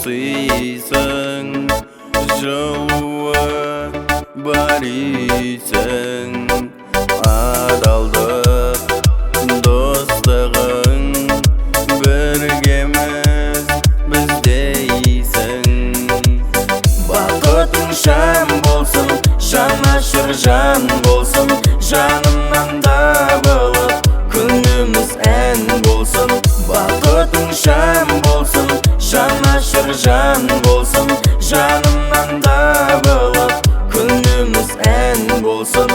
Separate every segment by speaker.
Speaker 1: сыйсың, жылуы барисың. Адалдық достығың, біргеміз біздейсің. Бақытың шам болсын, жанашыр жан болсын, жанымнан табылып күніміз ән болсын. Бақытың шам болсын, жанашыр жан болсын, жанымнан табылып күніміз ән болсын.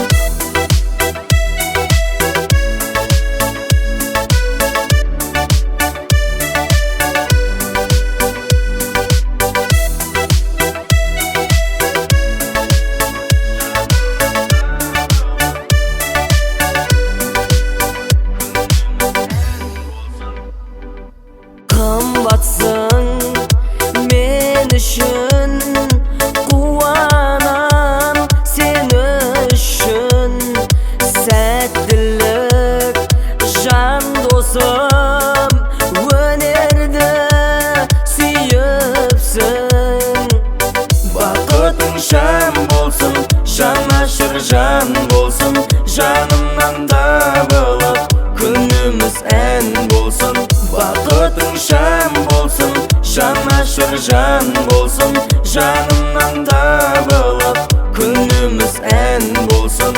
Speaker 2: Қымбатсың мен үшін, қуанам сен үшін. Сәттілік жан досым, өнерді сүйіпсің. Бақытың шам болсын, жанашыр жан болсын, жанымнан табылып күніміз ән болсын. Бақытың шам болсын, жанашыр жан болсын, жанымнан табылып күніміз ән болсын.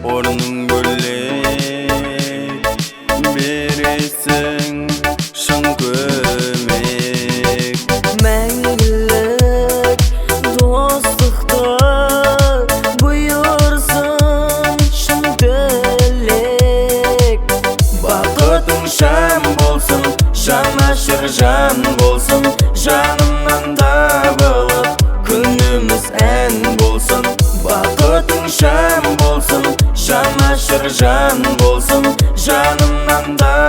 Speaker 2: Орның бөлек, бересің шын көмек. Мәңгілік достықты бұйырсын шын тілек.
Speaker 1: Бақытың шам болсын, жанашыр жан болсын, жанымнан табылып күніміз ән болсын. Бақытың шам болсын, жанашыр жан болсын, жанымнан табылып